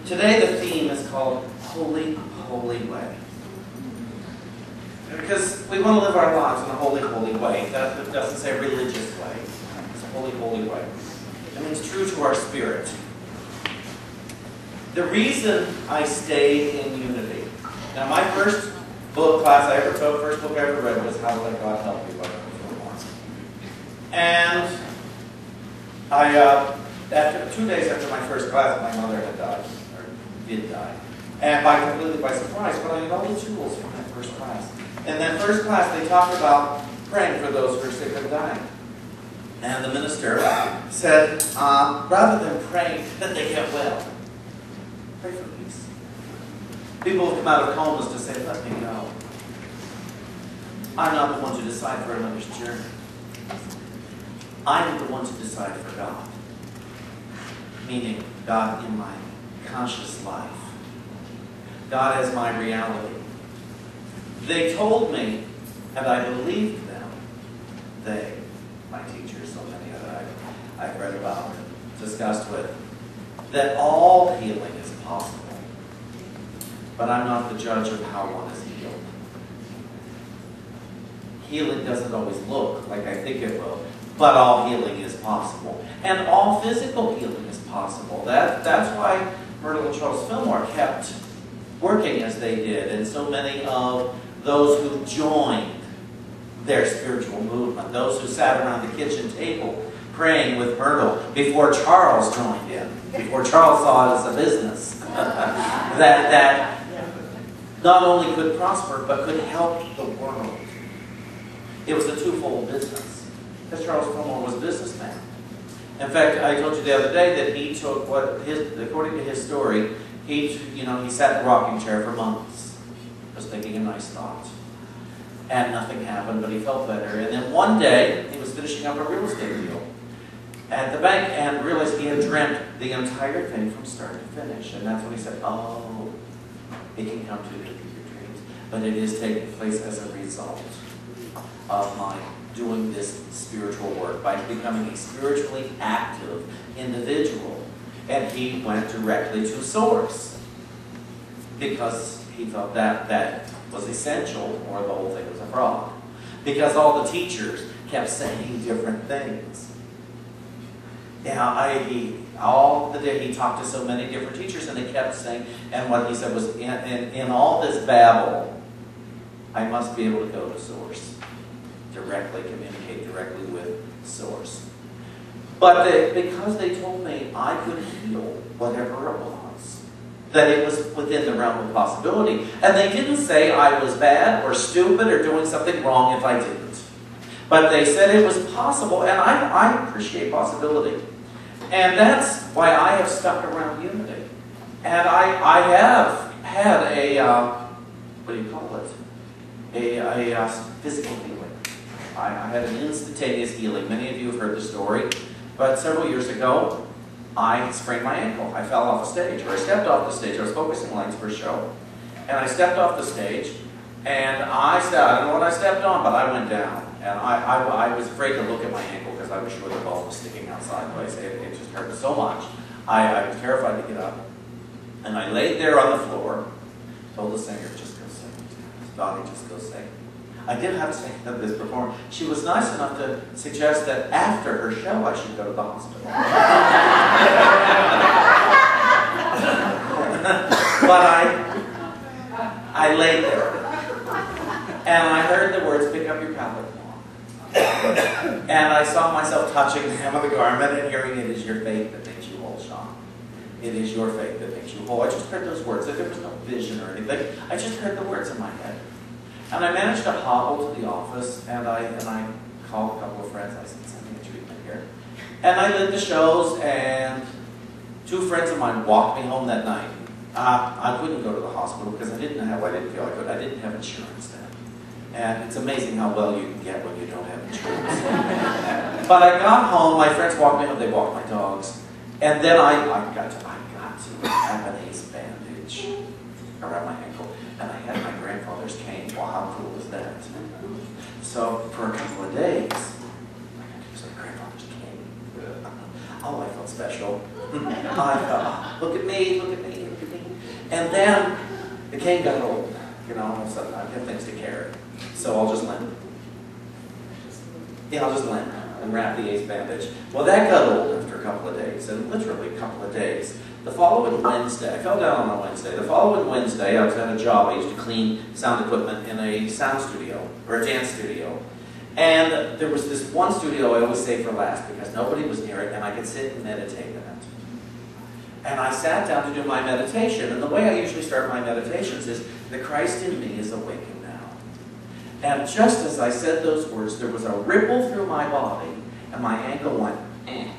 Today the theme is called Holy, Holy Way. Because we want to live our lives in a holy, holy way. That doesn't say religious way. It's a holy, holy way. It means true to our spirit. The reason I stayed in Unity. Now my first book class I ever took, first book I ever read was How to Let God Help You by Cornwall. And after 2 days after my first class, my mother had died, or did die. And completely by surprise, but I had all the tools from that first class. In that first class, they talked about praying for those who are sick and dying. And the minister said, rather than praying that they get well, pray for peace. People have come out of comas to say, let me go. I'm not the one to decide for another's journey. I'm the one to decide for God. Meaning, God in my conscious life. God as my reality. They told me, and I believed them, they, my teachers, so many that I've read about and discussed with, that all healing is possible. But I'm not the judge of how one is healed. Healing doesn't always look like I think it will, but all healing is possible. And all physical healing is possible. That's why Myrtle and Charles Fillmore kept working as they did, and so many of those who joined their spiritual movement, those who sat around the kitchen table praying with Myrtle before Charles joined in, before Charles saw it as a business, that not only could prosper, but could help the world. It was a twofold business, because Charles Fillmore was a businessman. In fact, I told you the other day that he took according to his story, he sat in a rocking chair for months, just thinking a nice thought. And nothing happened, but he felt better. And then one day, he was finishing up a real estate deal at the bank and realized he had dreamt the entire thing from start to finish. And that's when he said, oh, it can come to your dreams, but it is taking place as a result of my doing this spiritual work, by becoming a spiritually active individual. And he went directly to Source because he thought that was essential, or the whole thing was a fraud. Because all the teachers kept saying different things. All the day he talked to so many different teachers, and they kept saying, and what he said was, in all this babble, I must be able to go to Source. Directly communicate directly with Source. But because they told me I could heal whatever it was, that it was within the realm of possibility. And they didn't say I was bad or stupid or doing something wrong if I didn't. But they said it was possible, and I appreciate possibility. And that's why I have stuck around Unity. And I have had what do you call it? A physical healing. I had an instantaneous healing. Many of you have heard the story. But several years ago, I sprained my ankle. I fell off a stage, or I stepped off the stage. I was focusing lines for a show. And I stepped off the stage, and I don't know what I stepped on, but I went down. And I was afraid to look at my ankle because I was sure the ball was sticking out sideways. It just hurt so much. I was terrified to get up. And I laid there on the floor, told the singer, just go sing. Donnie, just go sing. I did have to sing at this performance. She was nice enough to suggest that after her show I should go to the hospital. But I laid there. And I heard the words, pick up your pallet. And I saw myself touching the hem of the garment and hearing, it is your faith that makes you whole, Shawn. It is your faith that makes you whole. I just heard those words. There was no vision or anything. I just heard the words in my head. And I managed to hobble to the office, and I called a couple of friends. I said, send me a treatment here. And I did the shows, and 2 friends of mine walked me home that night. I couldn't go to the hospital because I didn't feel I could. I didn't have insurance then. And it's amazing how well you can get when you don't have insurance. But I got home, my friends walked me home, they walked my dogs. And then I got to have an ace bandage around my ankle. And I had my grandfather's cane. Well, how cool is that? So for a couple of days, I got to use my grandfather's cane. Oh, I felt special. I thought, look at me, look at me, look And then the cane got old. You know, all of a sudden I've got things to carry. So I'll just limp. Yeah, I'll just limp and wrap the ace bandage. Well, that got old after a couple of days, and literally a couple of days. The following Wednesday, I fell down on a Wednesday. The following Wednesday, I was at a job. I used to clean sound equipment in a sound studio, or a dance studio. And there was this one studio I always saved for last because nobody was near it, and I could sit and meditate in it. And I sat down to do my meditation, and the way I usually start my meditations is, the Christ in me is awakened now. And just as I said those words, there was a ripple through my body, and my ankle went, eh.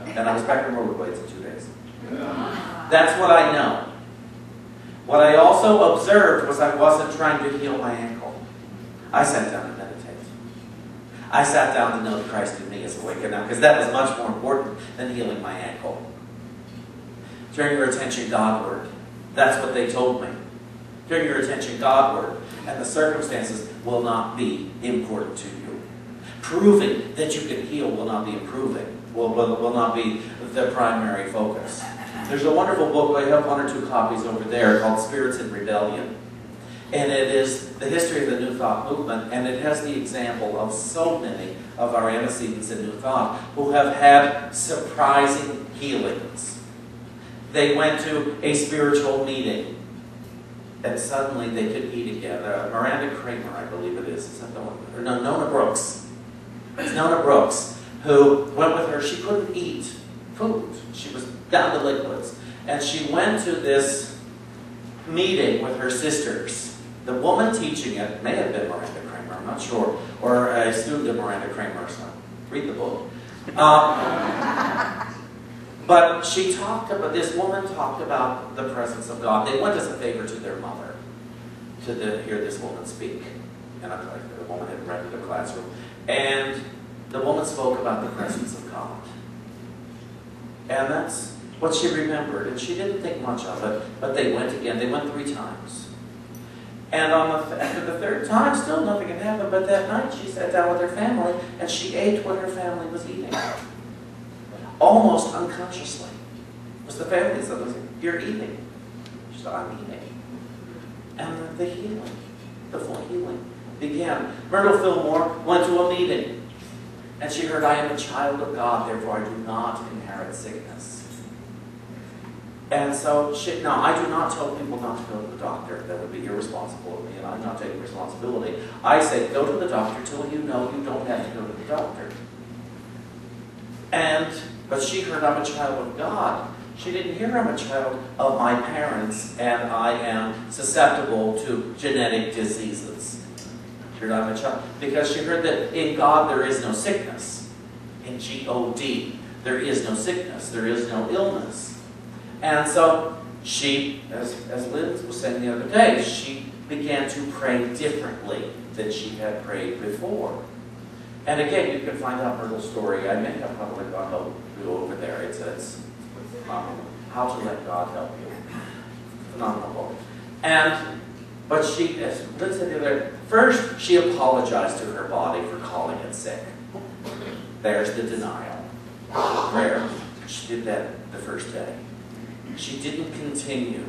And I was back on rollerblades in 2 days. That's what I know. What I also observed was I wasn't trying to heal my ankle. I sat down to meditate. I sat down to know the Christ in me is awakened now, because that was much more important than healing my ankle. Turn your attention Godward. That's what they told me. Turn your attention Godward, and the circumstances will not be important to you. Proving that you can heal will not be improving, will not be the primary focus. There's a wonderful book, I have 1 or 2 copies over there, called Spirits in Rebellion. And it is the history of the New Thought movement, and it has the example of so many of our antecedents in New Thought who have had surprising healings. They went to a spiritual meeting, and suddenly they could eat again. Miranda Kramer, I believe it is that the one? Or no, Nona Brooks. It's Nona Brooks, who went with her. She couldn't eat food. She was down to liquids. And she went to this meeting with her sisters. The woman teaching it may have been Miranda Kramer, I'm not sure, or a student of Miranda Kramer, so read the book. But she talked about, this woman talked about the presence of God. They went as a favor to their mother to hear this woman speak. And I'm like, the woman had rented a classroom. And the woman spoke about the presence of God. And that's what she remembered. And she didn't think much of it, but they went again. They went 3 times. And after the 3rd time, still nothing had happened. But that night, she sat down with her family, and she ate what her family was eating. Almost unconsciously. It was the family that said, "You're eating." She said, "I'm eating." And the healing, the full healing, began. Myrtle Fillmore went to a meeting, and she heard, "I am a child of God, therefore I do not inherit sickness." And so, now I do not tell people not to go to the doctor. That would be irresponsible of me, and I'm not taking responsibility. I say, go to the doctor till you know you don't have to go to the doctor. But she heard, "I'm a child of God." She didn't hear, "I'm a child of my parents, and I am susceptible to genetic diseases." She heard, "I'm a child," because she heard that in God there is no sickness. In G-O-D, there is no sickness, there is no illness. And so she, as Liz was saying the other day, she began to pray differently than she had prayed before. And again, you can find out Myrtle's story. I may have probably gone over there. It's How to Let God Help You. Phenomenal book. But she, as Liz said the other, first she apologized to her body for calling it sick. There's the denial. Prayer. She did that the first day. She didn't continue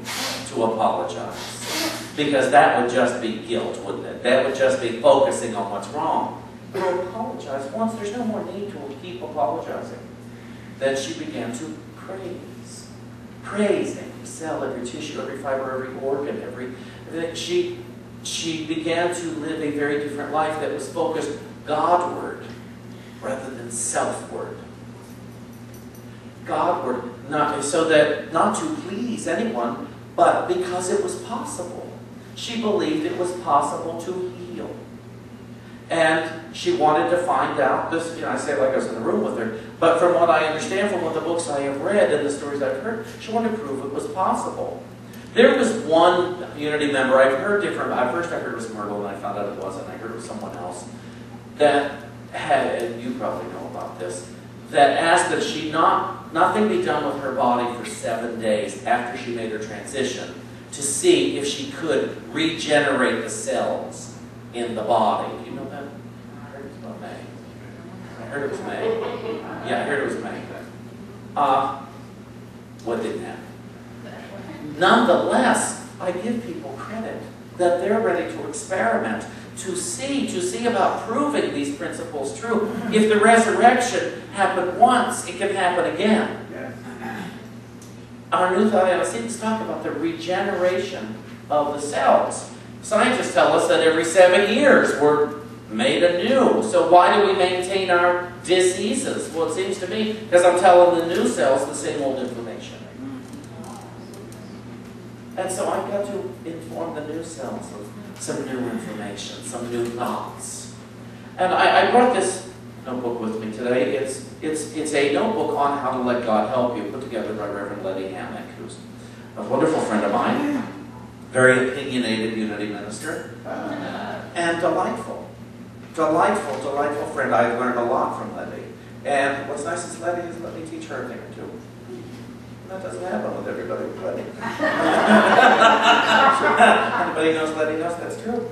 to apologize, because that would just be guilt, wouldn't it? That would just be focusing on what's wrong. But apologize once, there's no more need to keep apologizing. Then she began to praise. Praising, cell, every tissue, every fiber, every organ, she began to live a very different life that was focused Godward rather than selfward. Godward, so that not to please anyone, but because it was possible. She believed it was possible to heal. And she wanted to find out this, I say it like I was in the room with her, but from what I understand from what the books I have read and the stories I've heard, she wanted to prove it was possible. There was one Unity member, I've heard different, at first I heard it was Myrtle, and I found out it wasn't, I heard it was someone else, that had, and you probably know about this, that asked that nothing be done with her body for 7 days after she made her transition to see if she could regenerate the cells in the body. Do you know that? I heard it was about May. I heard it was May. Yeah, I heard it was May. What didn't happen? Nonetheless, I give people credit that they're ready to experiment, to see about proving these principles true. If the resurrection happened once, it can happen again. Yes. Our new thought students talk about the regeneration of the cells. Scientists tell us that every 7 years we're made anew. So why do we maintain our diseases? Well, it seems to me because I'm telling the new cells the same old information. And so I've got to inform the new cells of some new information, some new thoughts. And I brought this notebook with me today. It's a notebook on how to let God help you, put together by Reverend Letty Hammack, who's a wonderful friend of mine, very opinionated Unity minister, and delightful friend. I learned a lot from Letty. And what's nice is Letty has let me teach her a thing or two. That doesn't happen with everybody with Letty. Anybody knows Letty knows that's true.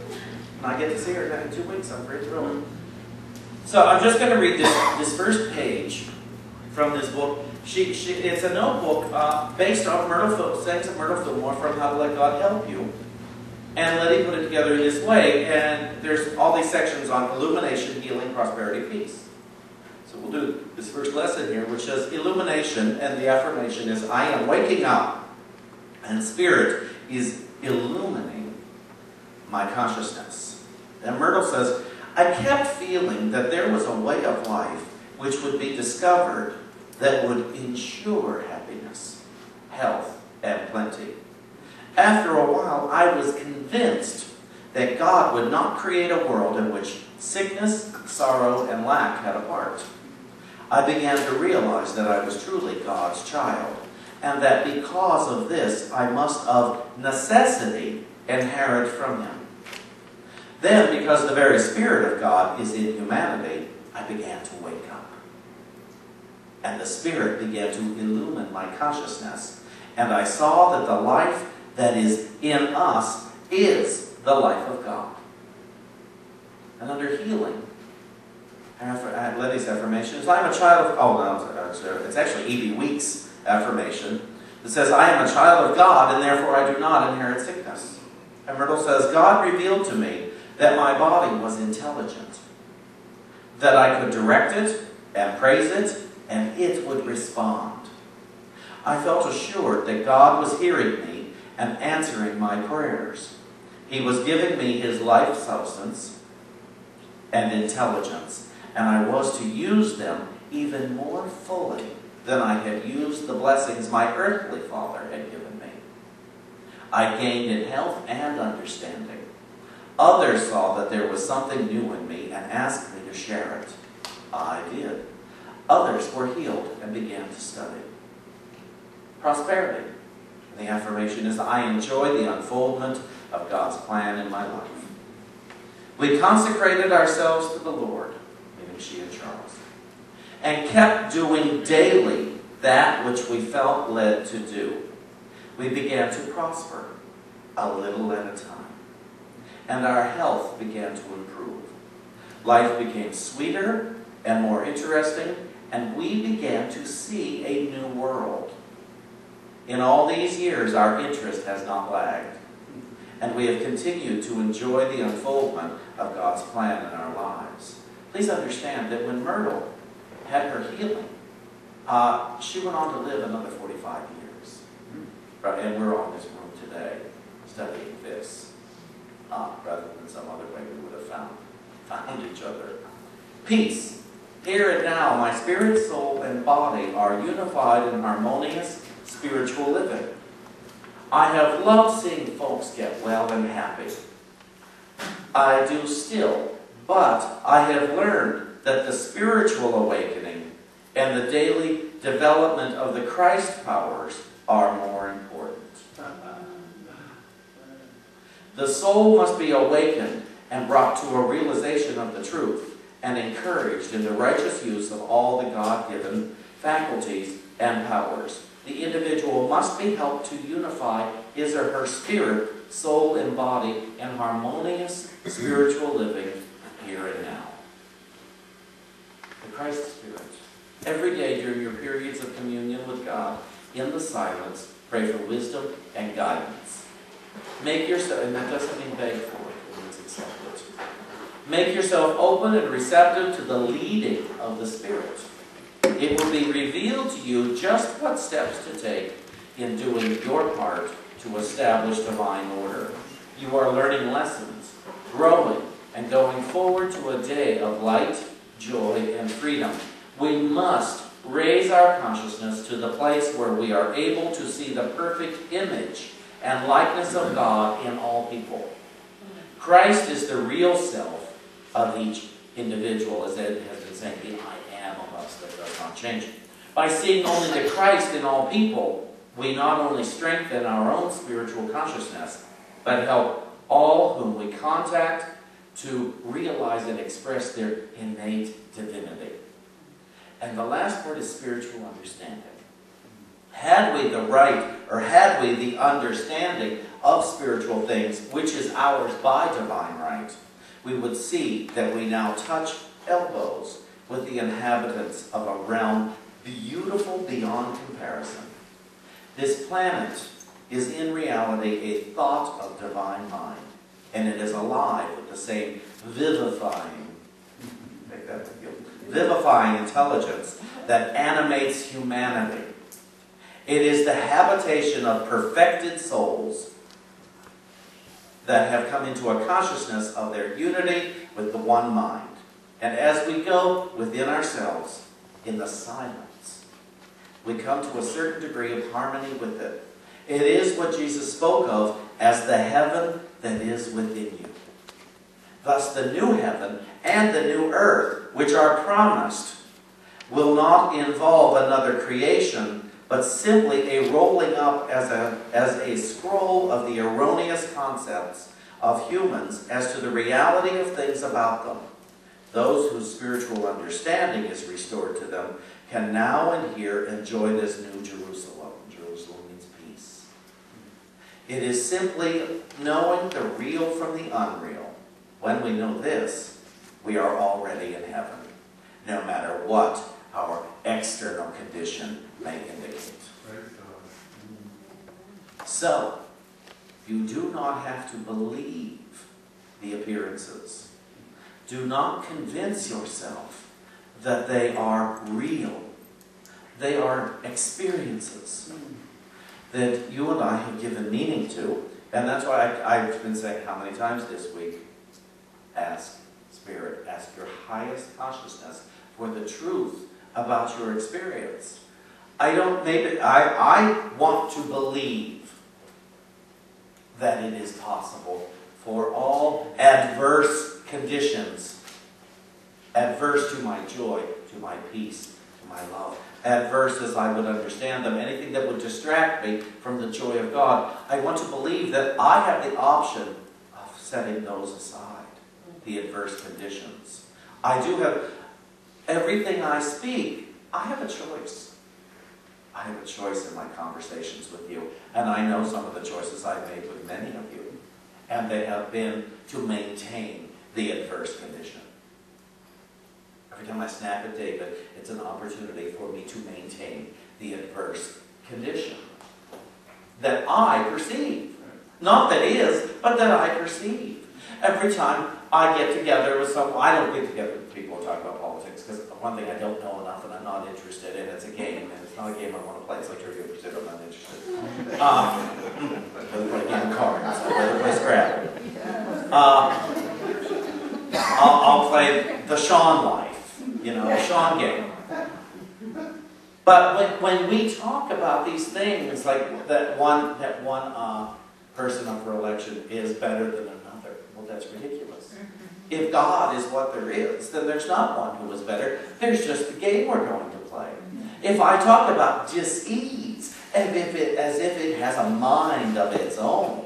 And I get to see her in 2 weeks. I'm very thrilled. So I'm just going to read this first page from this book. It's a notebook based on sayings of Myrtle Fillmore from How to Let God Help You. And Letty put it together in this way. And there's all these sections on illumination, healing, prosperity, peace. So we'll do this first lesson here, which says illumination, and the affirmation is, I am waking up, and Spirit is illumining my consciousness. And Myrtle says, I kept feeling that there was a way of life which would be discovered that would ensure happiness, health, and plenty. After a while, I was convinced that God would not create a world in which sickness, sorrow, and lack had a part. I began to realize that I was truly God's child, and that because of this, I must of necessity inherit from Him. Then, because the very Spirit of God is in humanity, I began to wake up. And the Spirit began to illumine my consciousness, and I saw that the life that is in us is the life of God. And under healing, Letty's affirmation is, I am a child of, it's actually E.B. Weeks' affirmation. It says, I am a child of God, and therefore I do not inherit sickness. And Myrtle says, God revealed to me that my body was intelligent, that I could direct it and praise it, and it would respond. I felt assured that God was hearing me and answering my prayers. He was giving me His life substance and intelligence, and I was to use them even more fully than I had used the blessings my earthly father had given me. I gained in health and understanding. Others saw that there was something new in me and asked me to share it. I did. Others were healed and began to study. Prosperity. The affirmation is, I enjoy the unfoldment of God's plan in my life. We consecrated ourselves to the Lord, meaning she and Charles, and kept doing daily that which we felt led to do. We began to prosper a little at a time, and our health began to improve. Life became sweeter and more interesting, and we began to see a new world. In all these years, our interest has not lagged, and we have continued to enjoy the unfoldment of God's plan in our lives. Please understand that when Myrtle had her healing, she went on to live another 45 years. Right? And we're on this room today studying this, rather than some other way we would have found each other. Peace. Here and now, my spirit, soul, and body are unified in harmonious spiritual living. I have loved seeing folks get well and happy. I do still, but I have learned that the spiritual awakening and the daily development of the Christ powers are more important. The soul must be awakened and brought to a realization of the truth and encouraged in the righteous use of all the God-given faculties and powers. The individual must be helped to unify his or her spirit, soul, and body in harmonious spiritual living here and now. The Christ Spirit. Every day during your periods of communion with God, in the silence, Pray for wisdom and guidance. Make yourself, and that doesn't mean beg for it, it means accept it. Make yourself open and receptive to the leading of the Spirit. It will be revealed to you just what steps to take in doing your part to establish divine order. You are learning lessons, growing, and going forward to a day of light, joy, and freedom. We must raise our consciousness to the place where we are able to see the perfect image and likeness of God in all people. Christ is the real self of each individual, as Ed has been saying, the I am of us that does not change. By seeing only the Christ in all people, we not only strengthen our own spiritual consciousness, but help all whom we contact to realize and express their innate divinity. And the last part is spiritual understanding. Had we the right, or had we the understanding of spiritual things, which is ours by divine right, we would see that we now touch elbows with the inhabitants of a realm beautiful beyond comparison. This planet is in reality a thought of divine mind, and it is alive with the same vivifying intelligence that animates humanity. It is the habitation of perfected souls that have come into a consciousness of their unity with the one mind. And as we go within ourselves, in the silence, we come to a certain degree of harmony with it. It is what Jesus spoke of as the heaven that is within you. Thus the new heaven and the new earth, which are promised, will not involve another creation, but simply a rolling up as a scroll of the erroneous concepts of humans as to the reality of things about them. Those whose spiritual understanding is restored to them can now and here enjoy this new Jerusalem. Jerusalem means peace. It is simply knowing the real from the unreal. When we know this, we are already in heaven, no matter what our external condition may indicate. So, you do not have to believe the appearances. Do not convince yourself that they are real. They are experiences that you and I have given meaning to. And that's why I've been saying how many times this week, ask Spirit, ask your highest consciousness for the truth about your experience. I want to believe that it is possible for all adverse conditions, adverse to my joy, to my peace, to my love, adverse as I would understand them, anything that would distract me from the joy of God. I want to believe that I have the option of setting those aside, the adverse conditions. I do have, everything I speak, I have a choice. I have a choice in my conversations with you. And I know some of the choices I've made with many of you. And they have been to maintain the adverse condition. Every time I snap at David, it's an opportunity for me to maintain the adverse condition that I perceive. Not that is, but that I perceive. Every time I get together with someone, I don't get together with people who talk about politics, because one thing I don't know enough and I'm not interested in, it's a game, and it's not a game I want to play. It's like Trivia Pursuit, I'm not interested. I'd rather play a game of cards, I'd rather play Scrabble. I'll play the Shawn life, you know, the Shawn game. But when we talk about these things, like that one person up for election is better than another, well, that's ridiculous. If God is what there is, then there's not one who is better. There's just the game we're going to play. If I talk about dis-ease, as if it has a mind of its own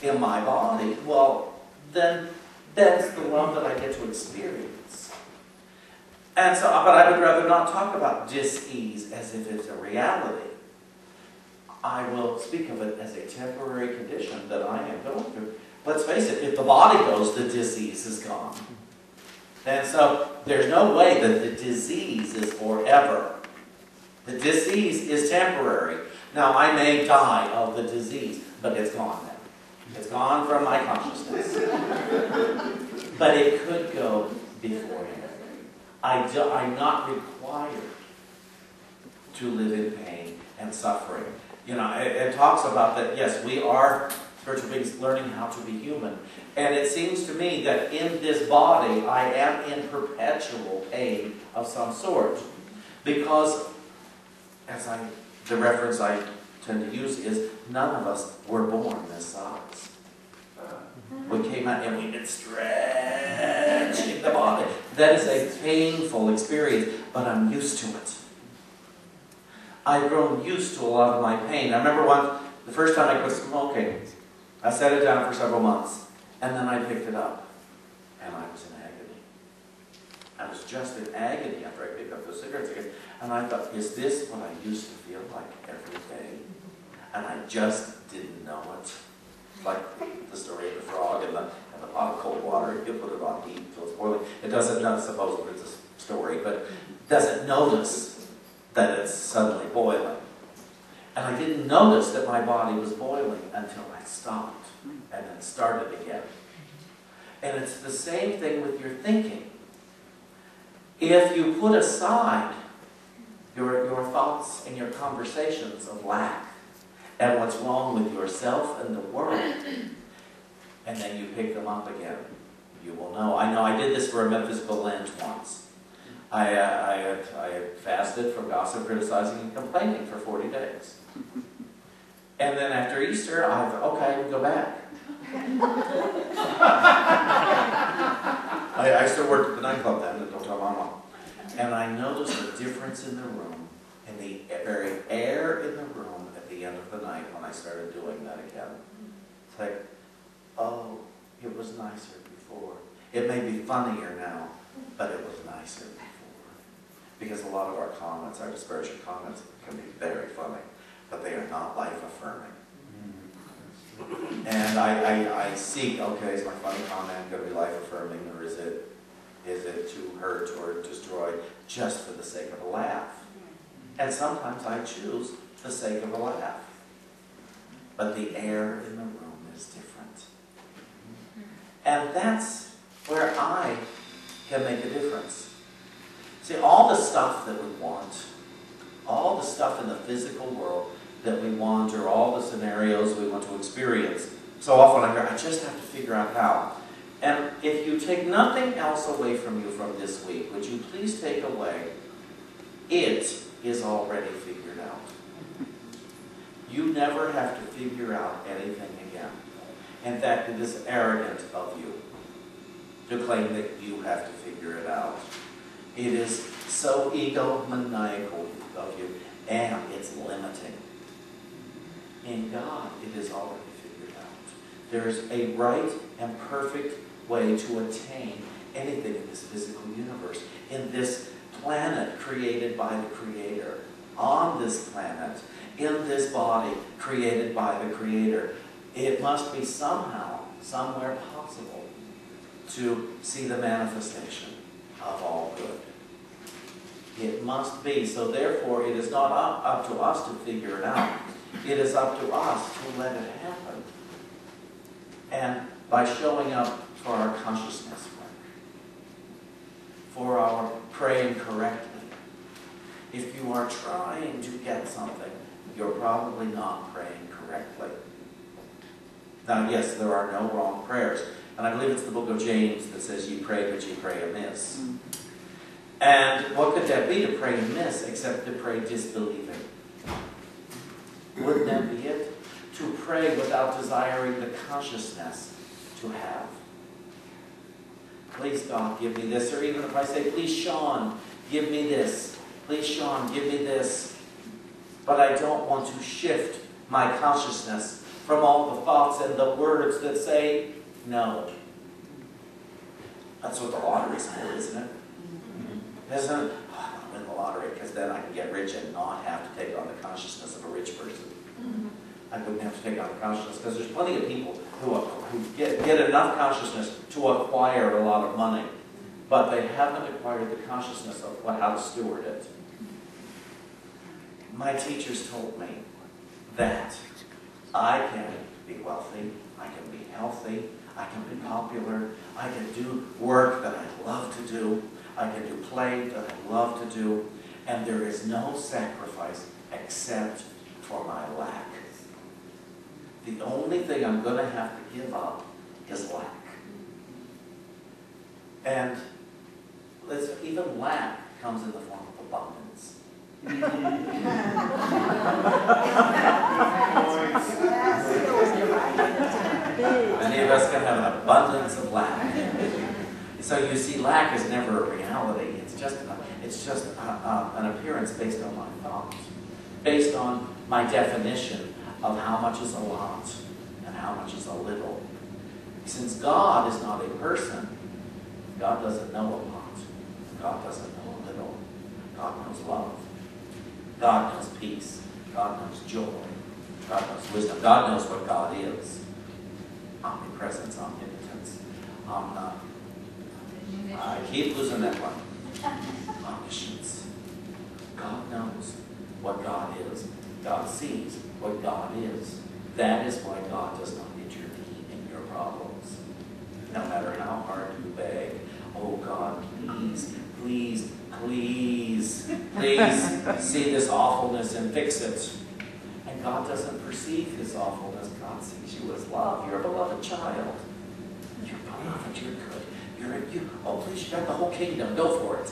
in my body, well, then that's the love that I get to experience. And so, but I would rather not talk about dis-ease as if it's a reality. I will speak of it as a temporary condition that I am going through. Let's face it, if the body goes, the disease is gone. And so there's no way that the disease is forever. The disease is temporary. Now, I may die of the disease, but it's gone now. It's gone from my consciousness. But it could go beforehand. I'm not required to live in pain and suffering. You know, it talks about that, yes, we are spiritual beings learning how to be human. And it seems to me that in this body, I am in perpetual pain of some sort. Because, the reference I tend to use is, none of us were born this size. We came out and we've been stretching the body. That is a painful experience, but I'm used to it. I've grown used to a lot of my pain. I remember the first time I quit smoking, I set it down for several months, and then I picked it up, and I was in agony. I was just in agony after I picked up the cigarettes again, and I thought, is this what I used to feel like every day? And I just didn't know it. Like the story of the frog and the pot of cold water, you put it on heat until it's boiling. It doesn't suppose it's a story, but doesn't notice that it's suddenly boiling. And I didn't notice that my body was boiling until I stopped and then started again. And it's the same thing with your thinking. If you put aside your thoughts and your conversations of lack and what's wrong with yourself and the world, and then you pick them up again, you will know. I know I did this for a metaphysical Lent once. I had fasted from gossip, criticizing, and complaining for 40 days. And then after Easter, I thought, okay, we'll go back. I still worked at the nightclub then, don't tell Mama. And I noticed a difference in the room, in the very air in the room at the end of the night when I started doing that again. It's like, oh, it was nicer before. It may be funnier now, but it was nicer before. Because a lot of our comments, our disparaging comments, can be very funny, but they are not life-affirming. And I seek, okay, is my funny comment going to be life-affirming, or is it to hurt or destroy just for the sake of a laugh? And sometimes I choose the sake of a laugh. But the air in the room is different. And that's where I can make a difference. See, all the stuff that we want, all the stuff in the physical world that we want, or all the scenarios we want to experience, so often I hear, I just have to figure out how. And if you take nothing else away from you from this week, would you please take away, it is already figured out. You never have to figure out anything again. In fact, it is arrogant of you to claim that you have to figure it out. It is so egomaniacal of you, and it's limiting. In God, it is already figured out. There is a right and perfect way to attain anything in this physical universe, in this planet created by the Creator, on this planet, in this body created by the Creator. It must be somehow, somewhere possible to see the manifestation of all good. It must be. So therefore, it is not up to us to figure it out. It is up to us to let it happen. And by showing up for our consciousness work, for our praying correctly. If you are trying to get something, you're probably not praying correctly. Now, yes, there are no wrong prayers. And I believe it's the book of James that says, you pray, but you pray amiss. And what could that be, to pray amiss, except to pray disbelieving? Wouldn't that be it? To pray without desiring the consciousness to have. Please, God, give me this. Or even if I say, please, Shawn, give me this. Please, Shawn, give me this. But I don't want to shift my consciousness from all the thoughts and the words that say no. That's what the lottery's for, isn't it? Isn't it? Oh, I want to win the lottery because then I can get rich and not have to take on the consciousness of a rich person. I wouldn't have to take on the consciousness because there's plenty of people who get enough consciousness to acquire a lot of money, but they haven't acquired the consciousness of how to steward it. My teachers told me that I can be wealthy, I can be healthy, I can be popular, I can do work that I love to do, I can do play that I love to do, and there is no sacrifice except for my lack. The only thing I'm going to have to give up is lack. And even lack comes in the form of abundance. Many of us can have an abundance of lack. So you see, lack is never a reality. It's just an appearance based on my thoughts, based on my definition of how much is a lot and how much is a little. Since God is not a person, God doesn't know a lot. God doesn't know a little. God knows love. God knows peace. God knows joy. God knows wisdom. God knows what God is. Omnipresence, omnipotence. I keep losing that one. Omniscience. God knows what God is. God sees what God is. That is why God does not intervene in your problems. No matter how hard you beg, oh God, please, please, please, please see this awfulness and fix it. And God doesn't perceive this awfulness. God sees you as love. You're a beloved child. You're beloved. You're good. Oh, please, you got the whole kingdom. Go for it.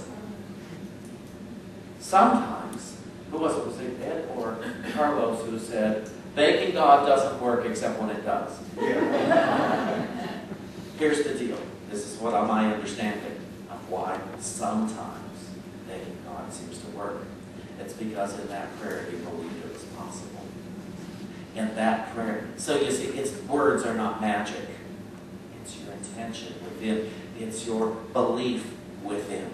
Sometimes, who was it? Was it Ed or Carlos who said, begging God doesn't work except when it does? Yeah. Here's the deal. This is what my understanding of why sometimes begging God seems to work. It's because in that prayer you believed it was possible. In that prayer. So you see, words are not magic. It's your intention within. It's your belief within.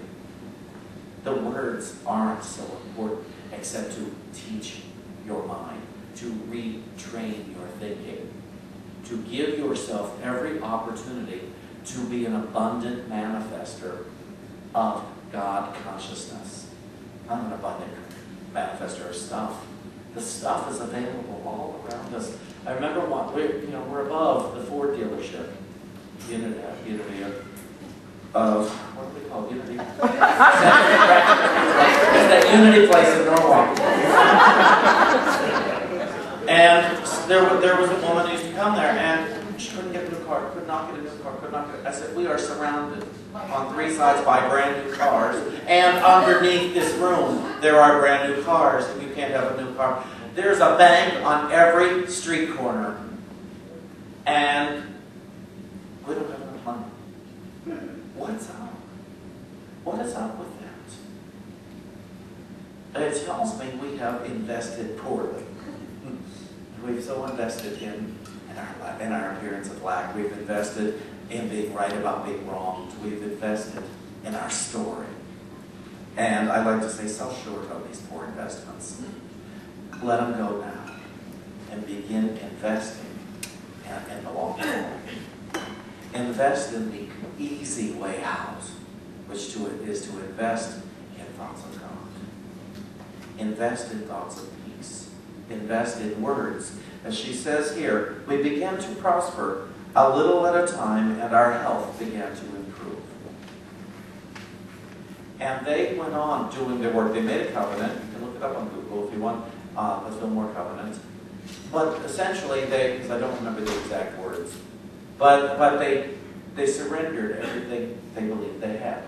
The words aren't so important except to teach your mind, to retrain your thinking, to give yourself every opportunity to be an abundant manifester of God consciousness. Not an abundant manifester of stuff. The stuff is available all around us. I remember we're above the Ford dealership. Unity of what do we call it? Unity? It's that Unity place in Cornwall. And there was a woman who used to come there, and she couldn't get a new car, could not get a new car, could not get. I said, we are surrounded on 3 sides by brand new cars, and underneath this room there are brand new cars, and you can't have a new car. There's a bank on every street corner, and we don't have enough money. What's up? What is up with that? It tells me we have invested poorly. We've so invested in our appearance of lack. We've invested in being right about being wronged. We've invested in our story. And I like to say, sell short on these poor investments. Let them go now. And begin investing in the long term. Invest in the easy way out, which is to invest in thoughts of God. Invest in thoughts of peace. Invest in words. As she says here, we began to prosper a little at a time, and our health began to improve. And they went on doing their work. They made a covenant. You can look it up on Google if you want, the Fillmore Covenant. But essentially, because I don't remember the exact words, but they surrendered everything they believed they had.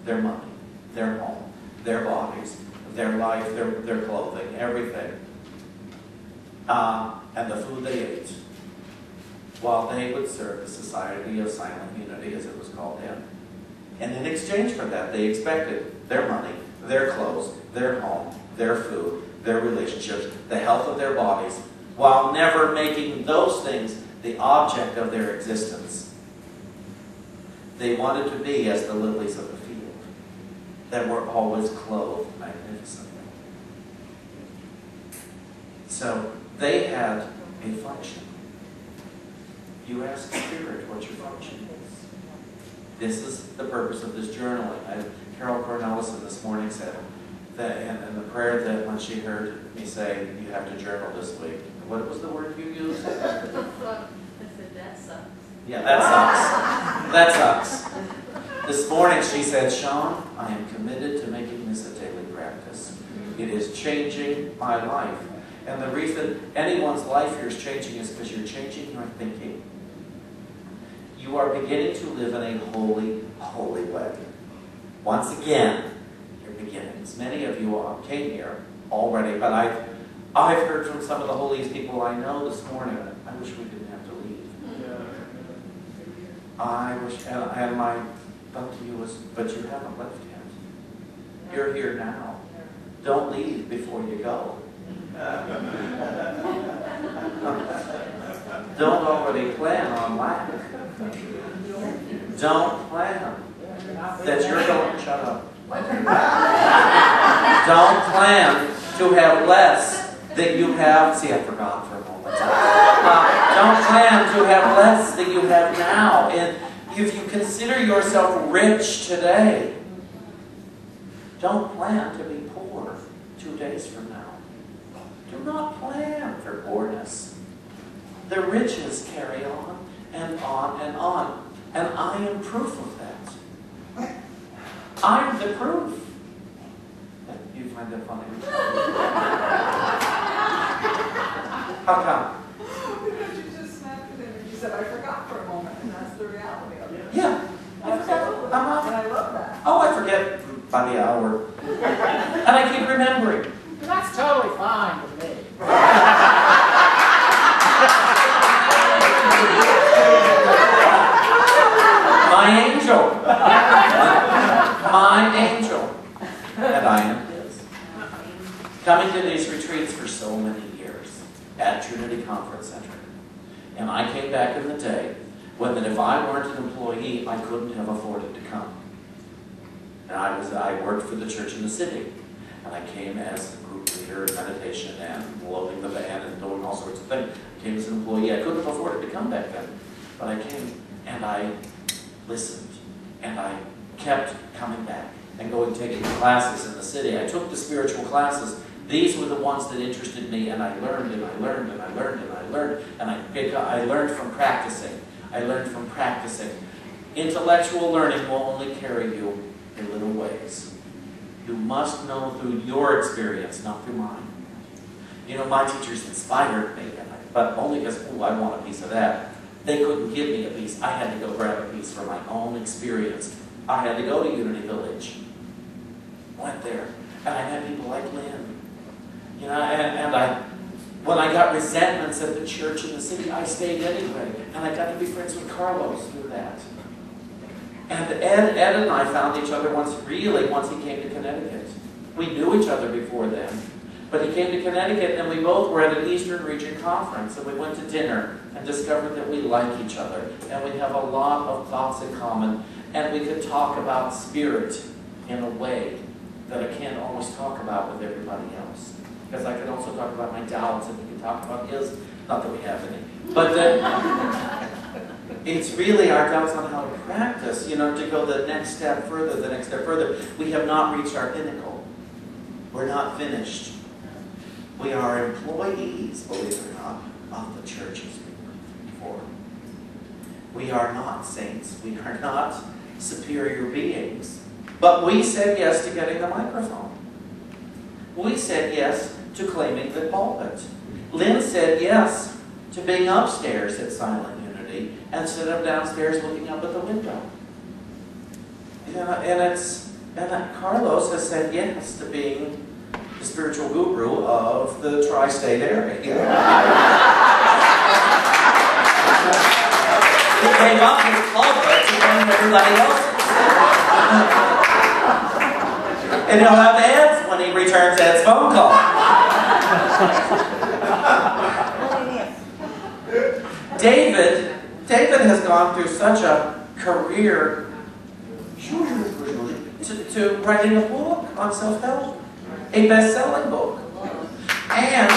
Their money, their home, their bodies, their life, their clothing, everything. And the food they ate, while they would serve the Society of Silent Unity, as it was called then. And in exchange for that, they expected their money, their clothes, their home, their food, their relationships, the health of their bodies, while never making those things the object of their existence. They wanted to be as the lilies of the field, that were always clothed magnificently. So they had a function. You ask Spirit what your function is. This is the purpose of this journaling. Carol Cornellison this morning said, and the prayer that when she heard me say, you have to journal this week, what was the word you used? I said, that sucks. Yeah, that sucks. That sucks. This morning she said, Shawn, I am committed to making this a daily practice. It is changing my life. And the reason anyone's life here is changing is because you're changing your thinking. You are beginning to live in a holy, holy way. Once again, your beginnings. Many of you came here already, but I've heard from some of the holiest people I know this morning. I wish we didn't have to leave. I wish, and my thought to you was, but you haven't left yet. You're here now. Don't leave before you go. Don't already plan on lack. Don't plan that you're going to shut up. Don't plan to have less than you have. See, I forgot for a moment. Don't plan to have less than you have now. And if you consider yourself rich today, don't plan to be poor 2 days from now. Do not plan for poorness. The riches carry on and on and on. And I am proof of that. I'm the proof. You find that funny? How come? Because you just snapped it in and you said, I forgot for a moment, and that's the reality of it. Yeah. Absolutely. And I love that. Oh, I forget by the hour. And I keep remembering. That's totally fine with me. My angel. My angel. And I am his. Coming to these retreats for so many years at Trinity Conference Center. And I came back in the day when that if I weren't an employee, I couldn't have afforded to come. And I worked for the church in the city. And I came as a group leader in meditation and loading the van and doing all sorts of things. I came as an employee. I couldn't have afforded to come back then. But I came and I listened. And I kept coming back and taking classes in the city. I took the spiritual classes. These were the ones that interested me, and I learned and I learned and I learned and I learned. And I learned from practicing. I learned from practicing. Intellectual learning will only carry you a little ways. You must know through your experience, not through mine. You know, my teachers inspired me, but only because, oh, I want a piece of that. They couldn't give me a piece. I had to go grab a piece for my own experience. I had to go to Unity Village. Went there. And I met people like Lynn. You know, when I got resentments at the church in the city, I stayed anyway. And I got to be friends with Carlos through that. And Ed and I found each other once he came to Connecticut. We knew each other before then. But he came to Connecticut and we both were at an Eastern Region conference and we went to dinner and discovered that we like each other and we have a lot of thoughts in common and we could talk about spirit in a way that I can't always talk about with everybody else. Because I could also talk about my doubts and we could talk about his, not that we have any. But it's really our doubts on how to practice, you know, to go the next step further, the next step further. We have not reached our pinnacle. We're not finished. We are employees, believe it or not, of the churches we work for. We are not saints. We are not superior beings. But we said yes to getting the microphone. We said yes to claiming the pulpit. Lynn said yes to being upstairs at Silent Unity and sit up downstairs looking up at the window. And Carlos has said yes to being the spiritual guru of the tri-state area. He gave up his pulpit to join everybody else's. And he'll have Ed's when he returns Ed's phone call. David has gone through such a career to writing a book on self-help. A best-selling book. And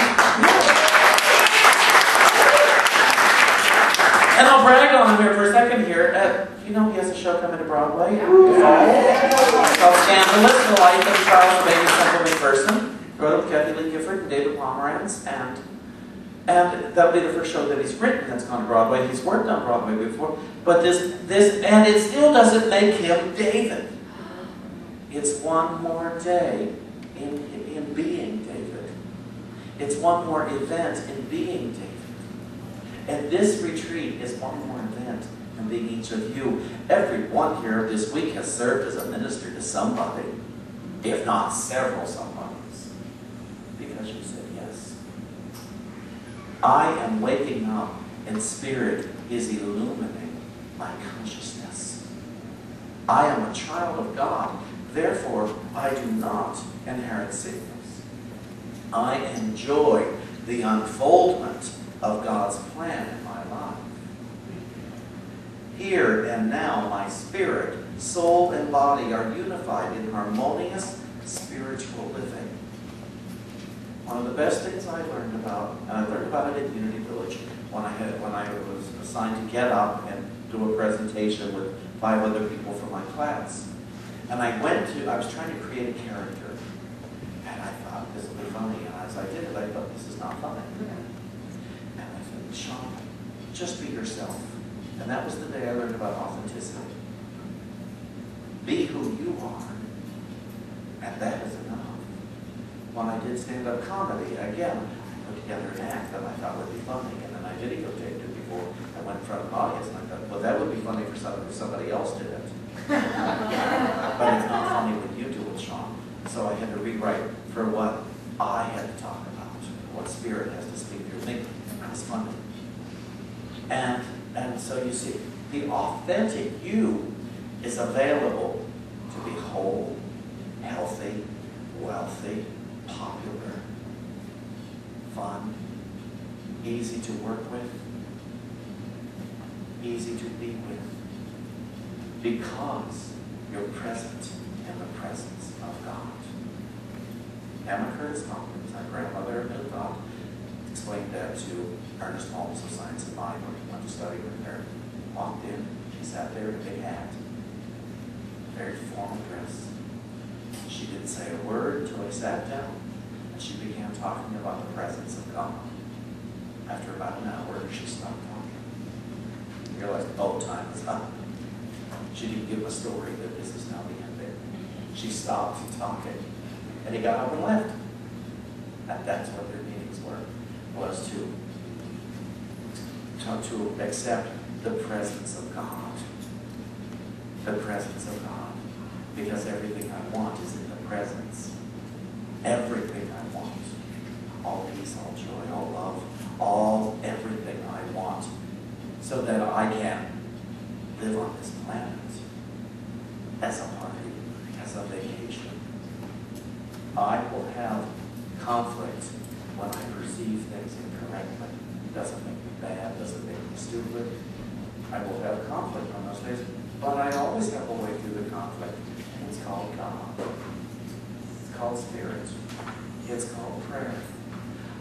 And I'll brag on him here for a second here. You know, he has a show coming to Broadway. Yeah. Called Scandalous, The Life and Trials of Amy Temple McPherson. Wrote with Kathy Lee Gifford and David Pomeranz. And that'll be the first show that he's written that's gone to Broadway. He's worked on Broadway before. But and it still doesn't make him David. It's one more day in being David. It's one more event in being David. And this retreat is one more event in being each of you. Every one here this week has served as a minister to somebody, if not several somebodies, because you said yes. I am waking up, and Spirit is illumining my consciousness. I am a child of God. Therefore, I do not inherit sickness. I enjoy the unfoldment of God's plan in my life. Here and now, my spirit, soul, and body are unified in harmonious spiritual living. One of the best things I learned about, and I learned about it at Unity Village, when I was assigned to get up and do a presentation with 5 other people from my class. And I was trying to create a character. And I thought, this will be funny. And as I did it, I thought, this is not funny. And I said, Shawn, just be yourself. And that was the day I learned about authenticity. Be who you are. And that is enough. When I did stand-up comedy, again, I put together an act that I thought would be funny. And then I videotaped it before I went in front of an audience. And I thought, well, that would be funny for somebody else did it. But it's not funny when you do it, Shawn. So I had to rewrite for what I had to talk about, what Spirit has to speak through me. It's funny. And so you see, the authentic you is available to be whole, healthy, wealthy, popular, fun, easy to work with, easy to be with. Because you're present in the presence of God. Emma Curtis Hopkins, our grandmother in New Thought, explained that to Ernest Holmes of Science and Mind when he went to study with her. Walked in, she sat there in a big hat, very formal dress. She didn't say a word until he sat down, and she began talking about the presence of God. After about an hour, she stopped talking. You realized, oh, time is up. She didn't give a story that this is now the ending. She stopped talking. And he got up and left. And that's what their meetings were, was to accept the presence of God. The presence of God. Because everything I want is in the presence. Everything I want. All peace, all joy, all love, everything I want. So that I can live on this planet as a party, as a vacation. I will have conflict when I perceive things incorrectly. It doesn't make me bad, doesn't make me stupid. I will have conflict on those days, but I always have a way through the conflict, and it's called God. It's called Spirit. It's called prayer.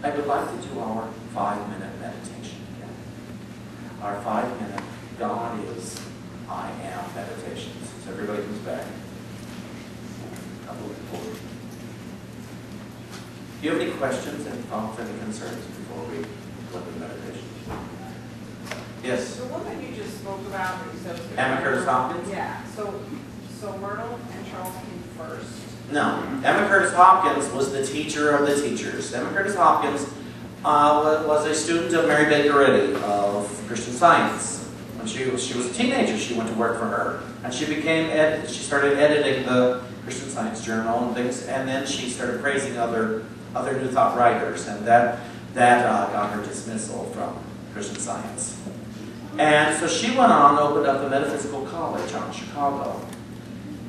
I would like to do our 5-minute meditation again. Our 5-minute God is I am meditations. So everybody comes back. Couple people. Do you have any questions, any thoughts, any concerns before we go to meditation? Yes? The woman you just spoke about, that you said was Emma Curtis Hopkins? Yeah. So Myrtle and Charles came first. No. Emma Curtis Hopkins was the teacher of the teachers. Emma Curtis Hopkins was a student of Mary Baker Eddy of Christian Science. When she was a teenager, she went to work for her, and she started editing the Christian Science Journal and things, and then she started praising other New Thought writers, and that got her dismissal from Christian Science. And so she went on and opened up a metaphysical college out in Chicago.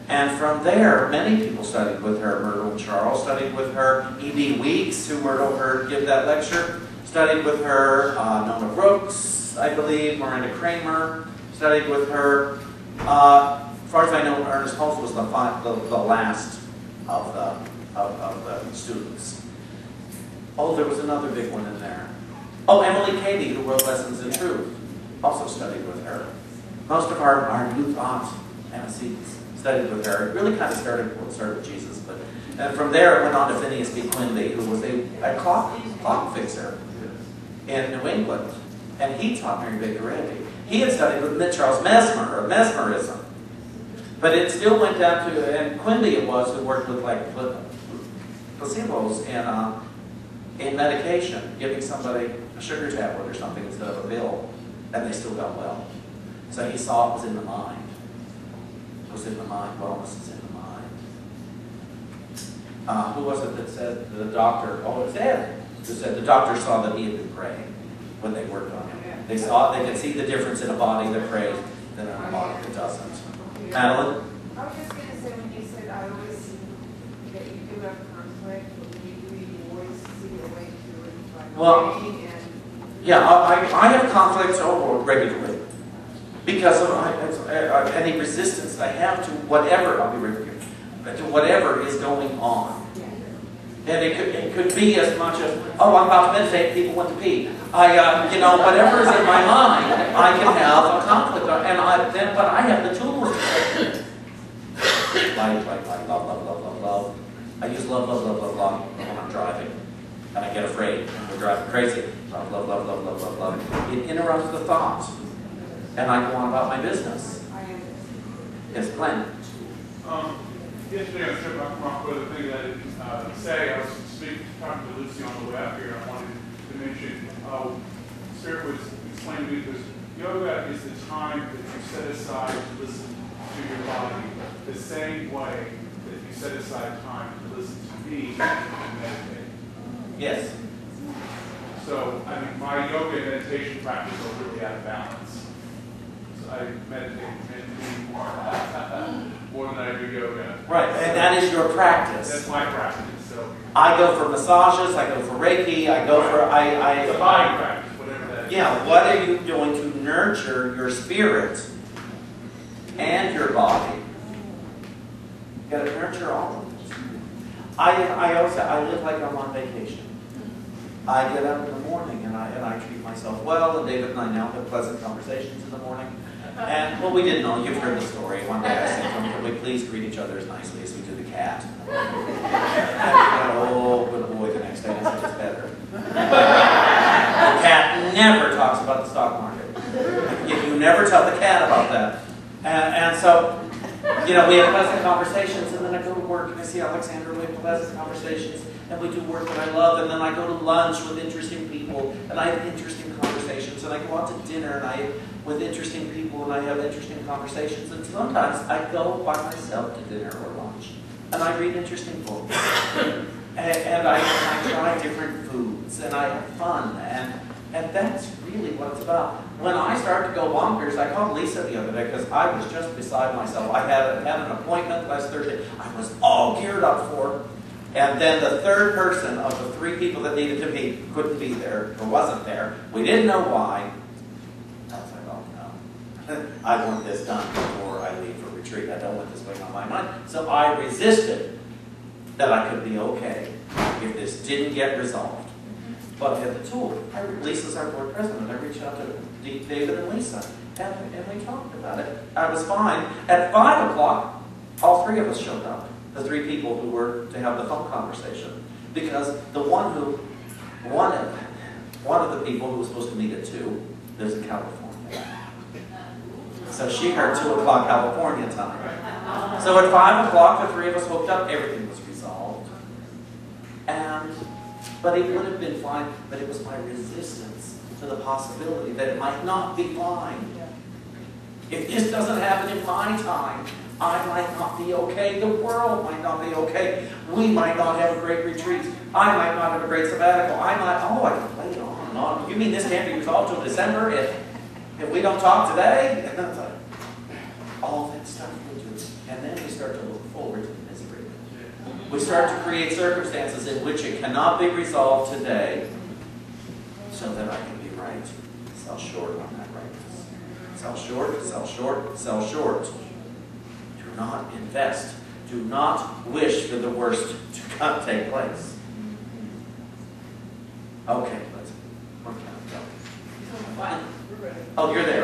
And from there, many people studied with her. Myrtle Charles studied with her. E.B. Weeks, who Myrtle heard give that lecture, studied with her. Nona Brooks, I believe, Miranda Kramer studied with her. As far as I know, Ernest Holmes was the last of the students. Oh, there was another big one in there. Oh, Emily Cady, who wrote Lessons in Truth. also studied with her. Most of our new thought antecedents studied with her. It really kind of started with Jesus, but and from there it went on to Phineas B. Quimby, who was a clock fixer in New England, and he taught Mary Baker Eddy. He had studied with Charles Mesmer, of mesmerism, but it still went down to, and Quimby it was who worked with like placebos in medication, giving somebody a sugar tablet or something instead of a pill, and they still got well. So he saw it was in the mind. It was in the mind. Wellness is in the mind. Who was it that said the doctor? Oh, it was Ed. Who said the doctor saw that he had been praying when they worked on him. They could see the difference in a body that prays than in a body that doesn't. Madeline? I was just going to say, when you said, I always see that you do have conflict, but you always see a way through it by praying and... Yeah, I have conflicts regularly because of any resistance I have to whatever, I'll be right with you, to whatever is going on. And it could be as much as, oh, I'm about to meditate, people want to pee. Whatever is in my mind, I can have a conflict, but I have the tools to like love. I use love when I'm driving, and I get afraid, and we're driving crazy. Love. It interrupts the thoughts, and I go on about my business. Yes, Glenn. Yesterday I was trying to come up with a thing that I didn't say. I was talking to Lucy on the way up here, and I wanted to mention, Spirit was explaining to me because yoga is the time that you set aside to listen to your body, the same way that you set aside time to listen to me and meditate. Yes. So, I mean, my yoga and meditation practice are really out of balance. So I meditate more than I do yoga. Right, and that is your practice. That's my practice. So I go for massages, I go for Reiki, I go for it's a body practice, whatever that is. Yeah, what are you doing to nurture your spirit and your body? You got to nurture all of it. I live like I'm on vacation. I get up in the morning and I treat myself well, and David and I now have pleasant conversations in the morning. And, well, we didn't know. You've heard the story. One day I said to him, can we please greet each other as nicely as we do the cat? And, oh, good boy, the next day I said, it's better. The cat never talks about the stock market. You never tell the cat about that. And so, we have pleasant conversations, and then I go to work and I see Alexandra, we have pleasant conversations, and we do work that I love, and then I go to lunch with interesting people, and I have interesting conversations, and I go out to dinner with interesting people, and I have interesting conversations, and sometimes I go by myself to dinner or lunch, and I read interesting books, and I try different foods, and I have fun, and that's really what it's about. When I start to go bonkers, I called Lisa the other day because I was just beside myself. I had an appointment last Thursday I was all geared up for, and then the third person of the three people that needed to meet couldn't be there, or wasn't there. We didn't know why. I was like, oh no. I want this done before I leave for retreat. I don't want this weighing on my mind. So I resisted that I could be okay if this didn't get resolved. But I had the tool. Lisa's our board president. I reached out to David and Lisa, and we talked about it. I was fine. At 5 o'clock, all three of us showed up. The three people who were to have the phone conversation. Because the one of the people who was supposed to meet at 2 lives in California. So she heard 2 o'clock California time. So at 5 o'clock, the three of us hooked up. Everything was resolved. But it would have been fine, but it was my resistance to the possibility that it might not be fine. If this doesn't happen in my time, I might not be okay. The world might not be okay. We might not have a great retreat. I might not have a great sabbatical. I can play it on and on. You mean this can't be resolved till December if we don't talk today? And it's like, all that stuff we do. And then we start to look forward to the misery. We start to create circumstances in which it cannot be resolved today so that I can be right. Sell short on that rightness. Sell short, sell short, sell short. Do not invest. Do not wish for the worst to take place. Okay, we're kind of done. We're ready. Oh, you're there.